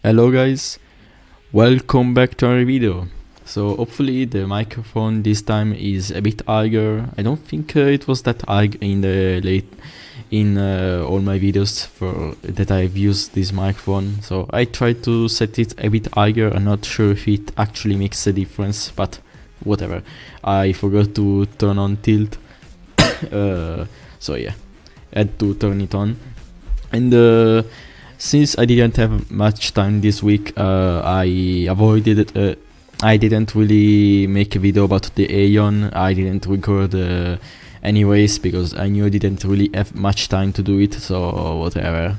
Hello guys, welcome back to our video. So hopefully the microphone this time is a bit higher. I don't think it was that high in all my videos for that I've used this microphone. So I tried to set it a bit higher. I'm not sure if it actually makes a difference, but whatever. I forgot to turn on tilt. So yeah, I had to turn it on. And since I didn't have much time this week, I avoided it. I didn't really make a video about the Aeon. I didn't record anyways because I knew I didn't really have much time to do it, so whatever.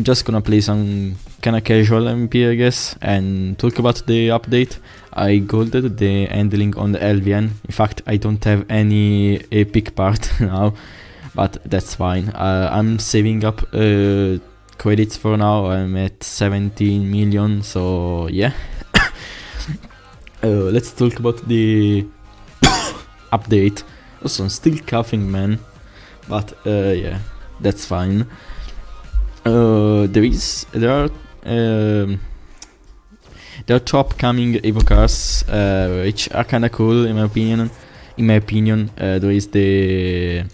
Just gonna play some kinda casual MP, I guess, and talk about the update. I golded the handling on the LVN. In fact, I don't have any epic part now, but that's fine. I'm saving up credits for now. I'm at 17 million, so yeah. Let's talk about the update. Also, I'm still coughing, man, but yeah, that's fine. There are two upcoming Evo cars, which are kinda cool in my opinion. There is the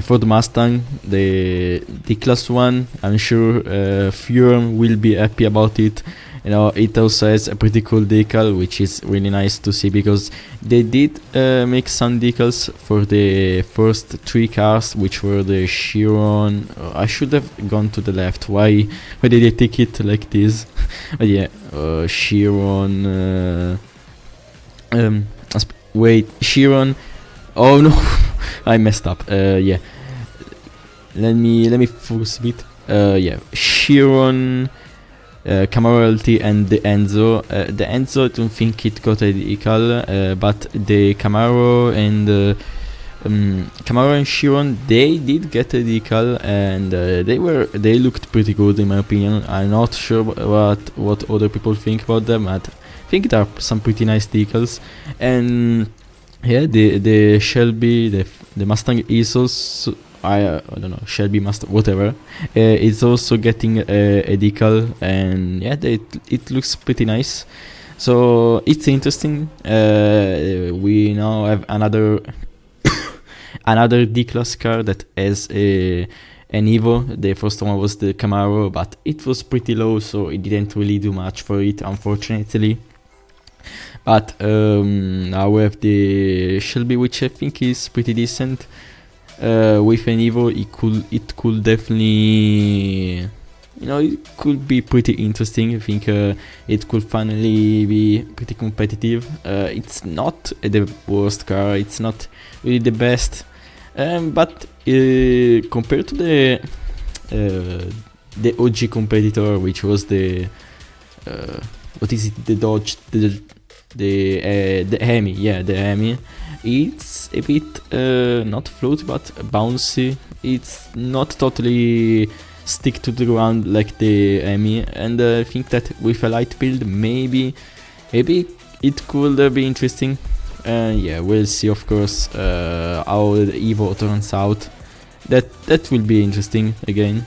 Ford Mustang, the D-Class one. I'm sure Fareoh will be happy about it. You know, it also has a pretty cool decal, which is really nice to see because they did make some decals for the first three cars, which were the Chiron. I should have gone to the left. Why did they take it like this? But yeah, Chiron. Wait, Chiron. Oh no. I messed up. Yeah. Let me focus a bit. Yeah, Chiron, Camaro LT, and the Enzo. The Enzo, I don't think it got a decal, but the Camaro and Chiron, they did get a decal, and they looked pretty good in my opinion. I'm not sure what other people think about them, but I think there are some pretty nice decals. And yeah, the Shelby, the Mustang is also, I don't know, Shelby Mustang, whatever. It's also getting a decal, and yeah, it looks pretty nice. So it's interesting. We now have another D-Class car that has an Evo. The first one was the Camaro, but it was pretty low, so it didn't really do much for it, unfortunately. But now we have the Shelby, which I think is pretty decent. With an Evo, it could definitely, you know, it could be pretty interesting. I think it could finally be pretty competitive. It's not the worst car. It's not really the best, but compared to the OG competitor, which was the what is it? The Dodge, the Hemi, yeah, the Hemi. It's a bit not floaty but bouncy. It's not totally stick to the ground like the Hemi, and I think that with a light build, maybe it could be interesting. Yeah, we'll see, of course, how the Evo turns out. That will be interesting again.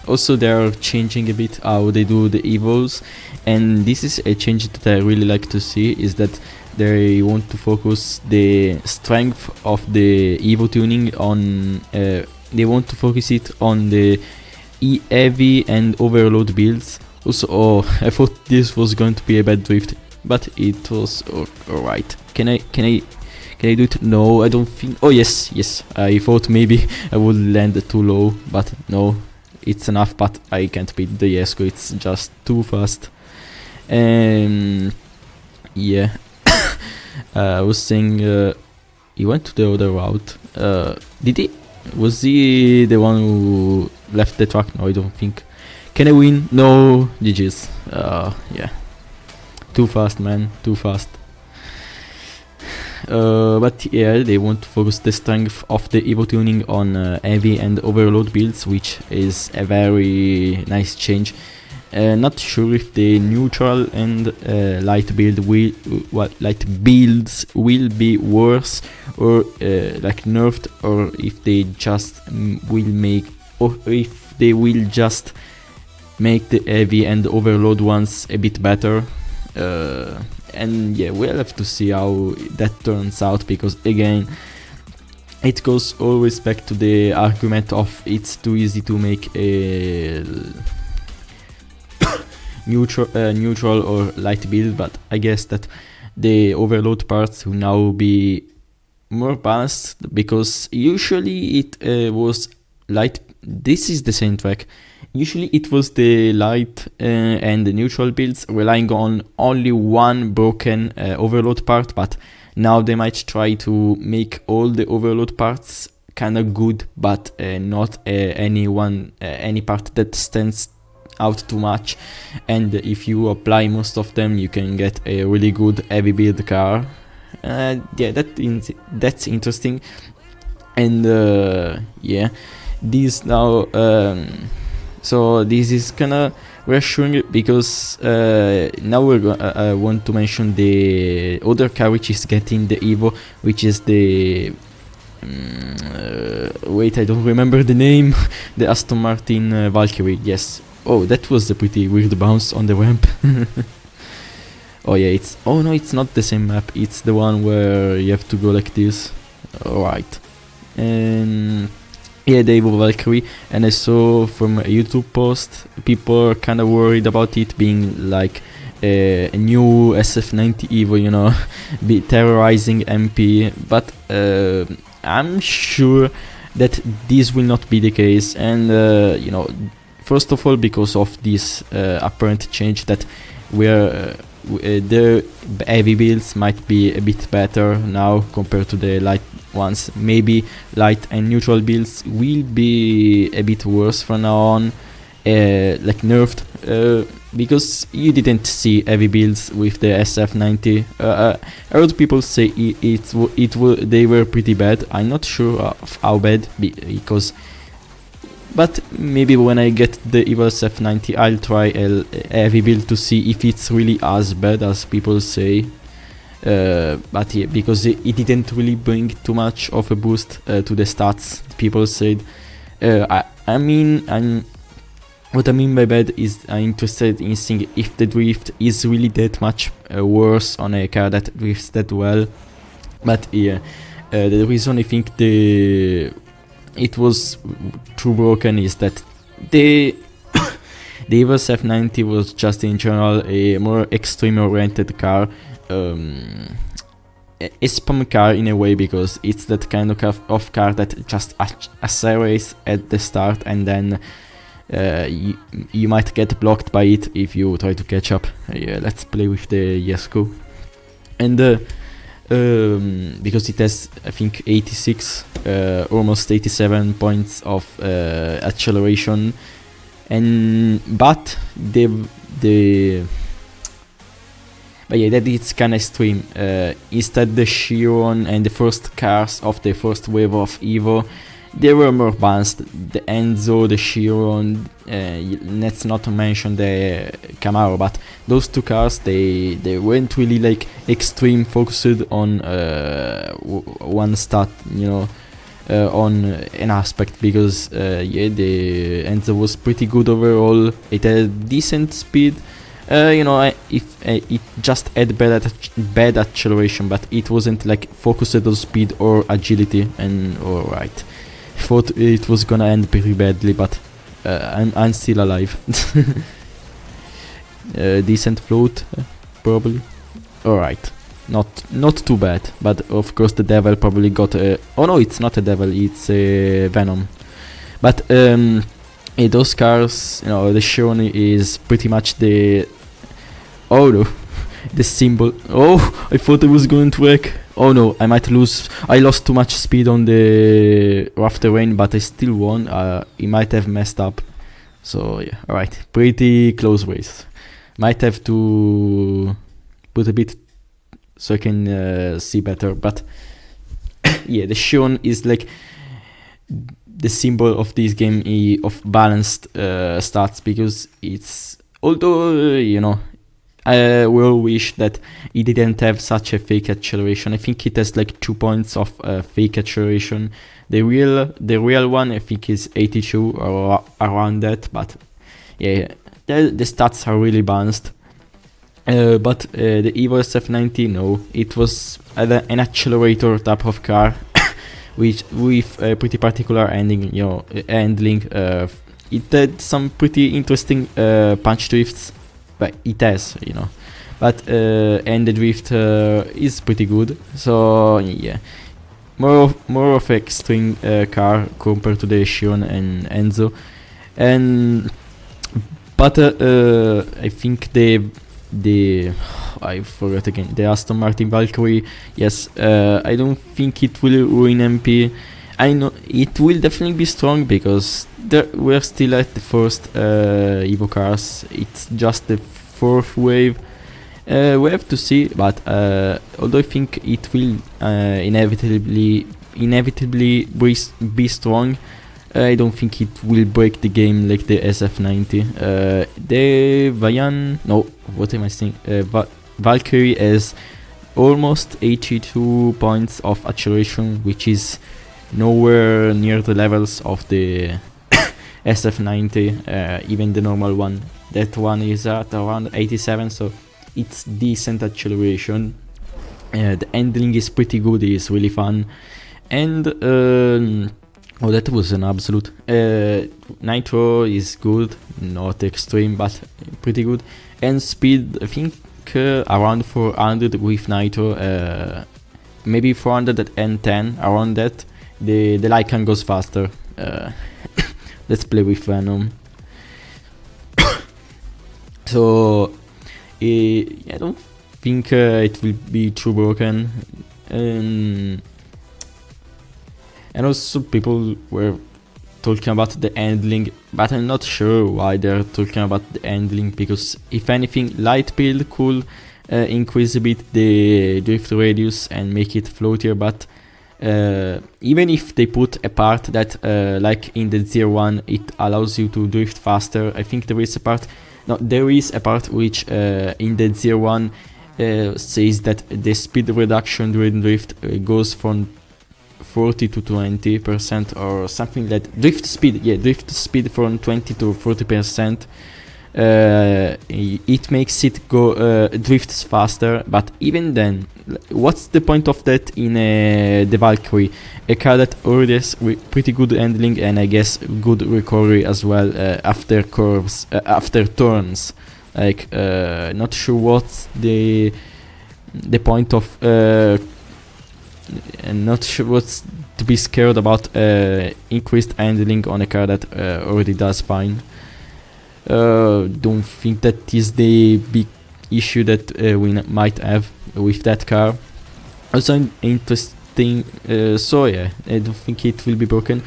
Also, they are changing a bit how they do the Evos, and this is a change that I really like to see, is that they want to focus the strength of the Evo tuning on, they want to focus it on the heavy and overload builds. Also, oh, I thought this was going to be a bad drift, but it was alright. Can I do it? No, I don't think. Oh yes. I thought maybe I would land too low, but no, it's enough. But I can't beat the Jesko. It's just too fast. Yeah. I was saying he went to the other route. Did he? Was he the one who left the track? No, I don't think. Can I win? No, GG's. Yeah. Too fast, man. Too fast. But yeah, they want to focus the strength of the Evo tuning on heavy and overload builds, which is a very nice change. Not sure if the neutral and light builds will be worse or like nerfed, or if they just will make, or if they will just make the heavy and overload ones a bit better. And yeah, we'll have to see how that turns out, because again, it goes always back to the argument of it's too easy to make a neutral or light build. But I guess that the overload parts will now be more balanced, because usually it was light. This is the same track. Usually it was the light and the neutral builds relying on only one broken overload part, but now they might try to make all the overload parts kind of good, but not any part that stands out too much. And if you apply most of them, you can get a really good heavy build car. Yeah, that's interesting. And yeah, this now. So this is kinda reassuring, because now I want to mention the other car which is getting the Evo, which is the wait, I don't remember the name. The Aston Martin Valkyrie. Yes. Oh, that was a pretty weird bounce on the ramp. Oh yeah, oh no, it's not the same map. It's the one where you have to go like this. Alright. And yeah, the Evo Valkyrie, and I saw from a YouTube post, people are kind of worried about it being like a new SF90 Evo, you know, be terrorizing MP, but I'm sure that this will not be the case. And you know, first of all, because of this apparent change that the heavy builds might be a bit better now compared to the light ones. Maybe light and neutral builds will be a bit worse from now on, like nerfed, because you didn't see heavy builds with the SF90. I heard people say they were pretty bad. I'm not sure of how bad, because but maybe when I get the Evo SF90, I'll try a heavy build to see if it's really as bad as people say. But yeah, because it didn't really bring too much of a boost to the stats, people said. I mean, what I mean by bad is I'm interested in seeing if the drift is really that much worse on a car that drifts that well. But yeah, the reason I think it was too broken is that the Evo SF90 was just in general a more extreme oriented car, a spam car in a way, because it's that kind of car that just accelerates at the start, and then you might get blocked by it if you try to catch up. Yeah, let's play with the Jesko. And because it has, I think, 86, almost 87 points of acceleration, but yeah, that it's kinda extreme. Instead, the Chiron and the first cars of the first wave of Evo, they were more balanced. The Enzo, the Chiron, let's not mention the Camaro, but those two cars, they weren't really like extreme focused on one stat, you know, on an aspect, because yeah, the Enzo was pretty good overall. It had decent speed. You know, it just had bad acceleration, but it wasn't like focused on speed or agility. And alright, thought it was gonna end pretty badly, but I'm still alive. Decent float, probably. Alright, not too bad, but of course the devil probably got a... Oh no, it's not a devil, it's a Venom. But those cars, you know, the Chiron is pretty much the... Oh no, the symbol. Oh, I thought I was going to wreck. Oh no, I might lose. I lost too much speed on the rough terrain, but I still won. He might have messed up. So yeah, alright, pretty close race. Might have to put a bit so I can see better, but yeah, the Chiron is like the symbol of this game of balanced stats, because it's, although you know, I will wish that it didn't have such a fake acceleration. I think it has like 2 points of fake acceleration. The real one I think is 82 or around that, but yeah, the stats are really balanced. But the Evo SF90, no, it was an accelerator type of car, which with a pretty particular handling. It had some pretty interesting punch drifts, but it has, But and the drift is pretty good. So yeah, more of extreme car compared to the Chiron and Enzo, but I think I forgot again, the Aston Martin Valkyrie. Yes, I don't think it will ruin MP. I know it will definitely be strong because we're still at the first Evo cars. It's just the fourth wave. We have to see, but although I think it will inevitably be strong, I don't think it will break the game like the SF90. The what am I saying? Valkyrie has almost 82 points of acceleration, which is nowhere near the levels of the SF90, even the normal one. That one is at around 87, so it's decent acceleration. The handling is pretty good, it's really fun, and that was an absolute. Nitro is good, not extreme, but pretty good, and speed, I think around 400 with Nitro, maybe 410 around that. The Lycan goes faster. Let's play with Venom. So I don't think it will be too broken, and also people were talking about the handling, but I'm not sure why they're talking about the handling, because if anything, light build could increase a bit the drift radius and make it floatier, but even if they put a part that like in the 01 it allows you to drift faster, I think there is a part which in the 01 says that the speed reduction during drift goes from 40 to 20% or something like drift speed from 20 to 40%. It makes it go drifts faster, but even then, what's the point of that in the Valkyrie, a car that already has pretty good handling and I guess good recovery as well after curves, after turns. Like not sure what's the point of and not sure what's to be scared about increased handling on a car that already does fine. Don't think that is the big issue that we might have with that car. Also interesting, so yeah, I don't think it will be broken.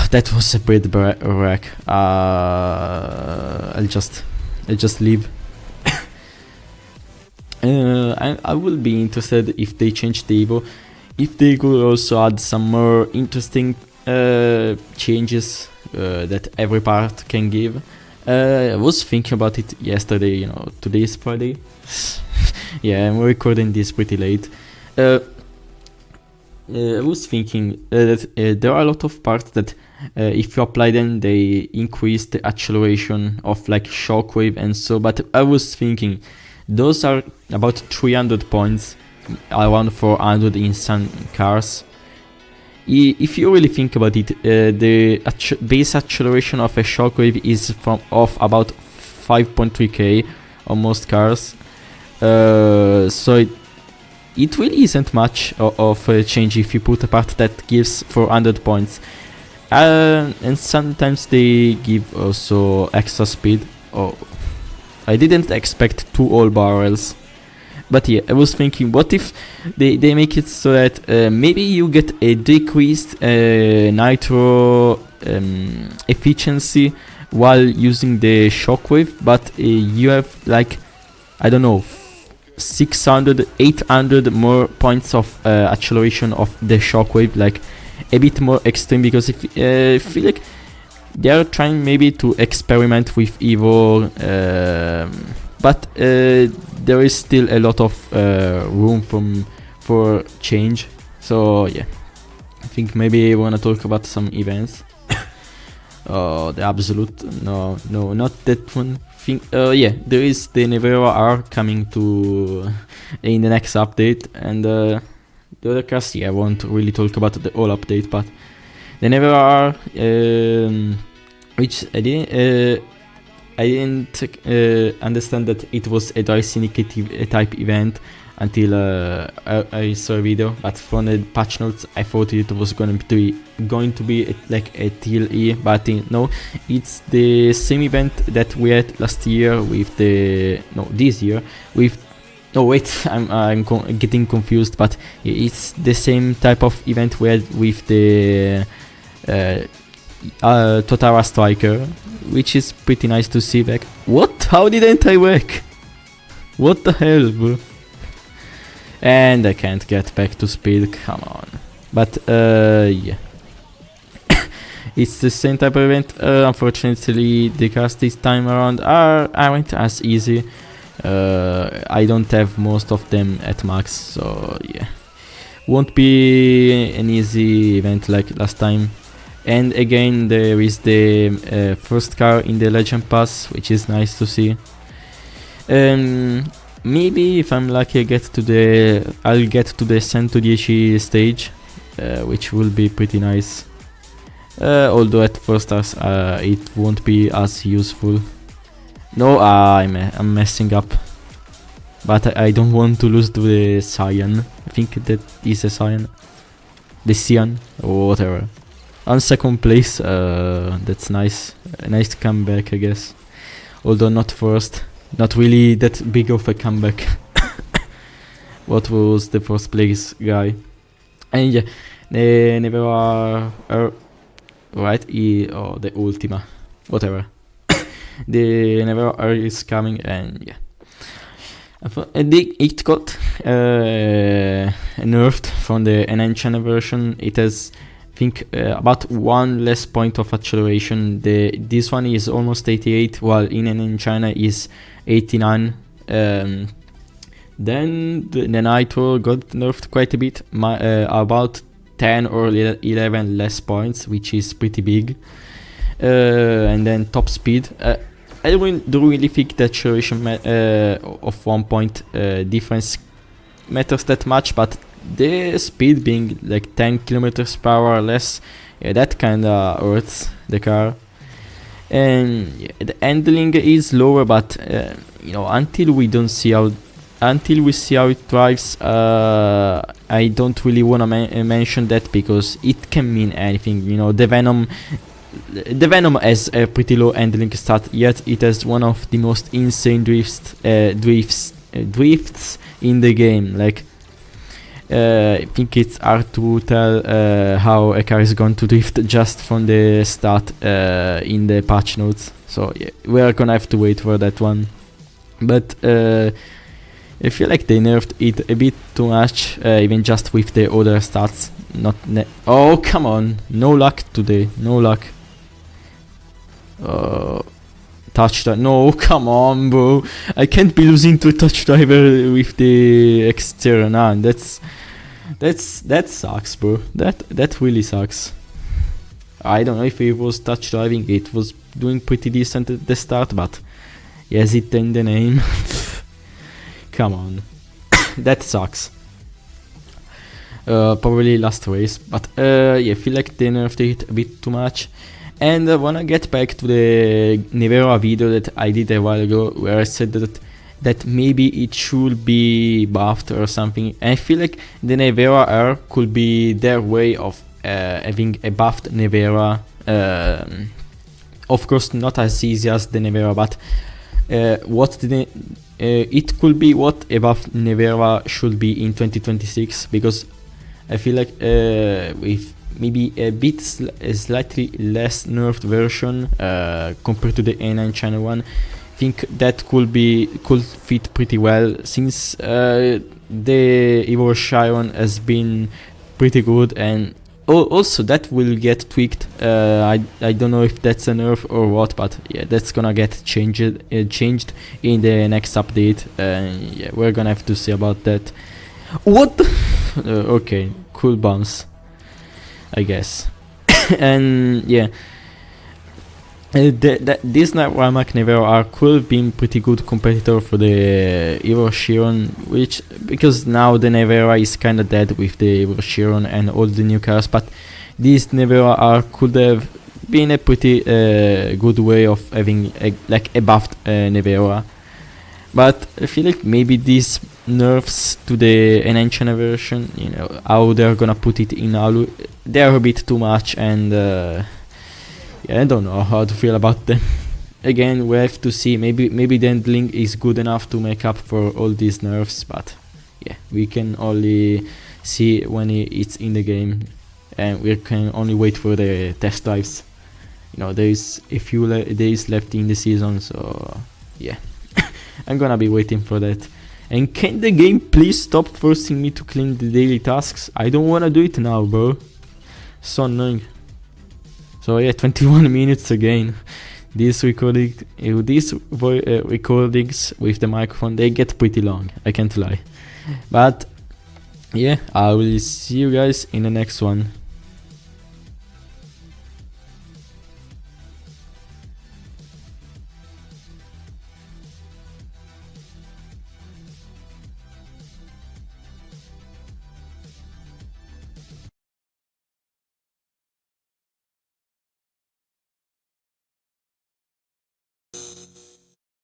That was a bit wreck. I'll just leave. I will be interested if they change the Evo, if they could also add some more interesting changes that every part can give. I was thinking about it yesterday, today is Friday. Yeah, I'm recording this pretty late. I was thinking that there are a lot of parts that if you apply them, they increase the acceleration of like shockwave and so, but I was thinking those are about 300 points, around 400 in some cars. If you really think about it, the base acceleration of a shockwave is of about 5.3k on most cars. So it really isn't much of a change if you put a part that gives 400 points. And sometimes they give also extra speed. I didn't expect 2 all barrels. But yeah, I was thinking, what if they make it so that maybe you get a decreased nitro efficiency while using the shockwave, but you have like, I don't know, 600, 800 more points of acceleration of the shockwave, like a bit more extreme, because if I feel like they are trying maybe to experiment with Evo, but there is still a lot of room for change. So yeah, I think maybe I wanna talk about some events. Oh, the absolute, no, not that one thing. Yeah, there is the NeveraR coming to in the next update, and the other cars, yeah, I won't really talk about the whole update, but the NeveraR, which I didn't understand that it was a dry syndicate type event until I saw a video, but from the patch notes I thought it was going to be like a TLE, but no, it's the same event that we had last year with this year with. No, wait, I'm getting confused, but it's the same type of event we had with the Totara Striker, which is pretty nice to see back. What? How didn't I work? What the hell, bro? And I can't get back to speed, come on. But, yeah. It's the same type of event. Unfortunately, the cars this time around aren't as easy. I don't have most of them at max, so yeah. Won't be an easy event like last time. And again, there is the first car in the Legend Pass, which is nice to see. Maybe if I'm lucky, I'll get to the 110 stage, which will be pretty nice. Although at first it won't be as useful. No, I'm messing up. But I don't want to lose to the Cyan. I think that is a Cyan. The Cyan, or whatever. On second place, that's nice. A nice comeback, I guess. Although not first. Not really that big of a comeback. What was the first place guy? And yeah, the NeveraR, right? Or the Ultima, whatever. The NeveraR is coming, and yeah. It got nerfed from the NN channel version. It has, I think, about 1 less point of acceleration. This one is almost 88, while in China is 89. Then the Nitro got nerfed quite a bit, about 10 or 11 less points, which is pretty big. And then top speed. I don't really think that acceleration of 1 point difference matters that much, but the speed being like 10 kilometers per hour less, yeah, that kinda hurts the car. And yeah, the handling is lower, but you know, until we see how it drives, I don't really wanna mention that, because it can mean anything. You know, the Venom has a pretty low handling stat, yet it has one of the most insane drifts in the game. Like, I think it's hard to tell how a car is going to drift just from the start in the patch notes. So yeah, we're gonna have to wait for that one. But I feel like they nerfed it a bit too much, even just with the other stats. Oh, come on, no luck today, no luck. Touch drive. No, come on, bro. I can't be losing to a touch driver with the exterior. Nah, that sucks, bro. That really sucks. I don't know if it was touch driving. It was doing pretty decent at the start, but yes, it in the name. Come on, that sucks. Probably last race, but yeah, I feel like they nerfed it a bit too much. And I wanna get back to the NeveraR video that I did a while ago, where I said that maybe it should be buffed or something. And I feel like the NeveraR could be their way of having a buffed NeveraR. Of course, not as easy as the NeveraR, but it could be what a buffed NeveraR should be in 2026, because I feel like with maybe a slightly less nerfed version compared to the A9 channel one, I think that could fit pretty well, since the Evo Chiron has been pretty good, and also that will get tweaked. I don't know if that's a nerf or what, but yeah, that's gonna get changed in the next update, and yeah, we're gonna have to see about that. What the okay, cool bounce, I guess. And yeah, This NeveraR could have been pretty good competitor for the Evo Chiron, which because now the NeveraR is kind of dead with the Evo Chiron and all the new cars, but this NeveraR could have been a pretty good way of having a buffed NeveraR. But I feel like maybe these nerfs to the enhanced version, you know, how they're gonna put it in Alu, they are a bit too much, and yeah, I don't know how to feel about them. Again, we have to see. Maybe the handling is good enough to make up for all these nerfs, but yeah, we can only see when it's in the game, and we can only wait for the test drives. You know, there is a few days left in the season, so yeah, I'm gonna be waiting for that. And can the game please stop forcing me to clean the daily tasks? I don't wanna do it now, bro. So annoying. So yeah, 21 minutes again. These recordings with the microphone, they get pretty long, I can't lie. But yeah, I will see you guys in the next one.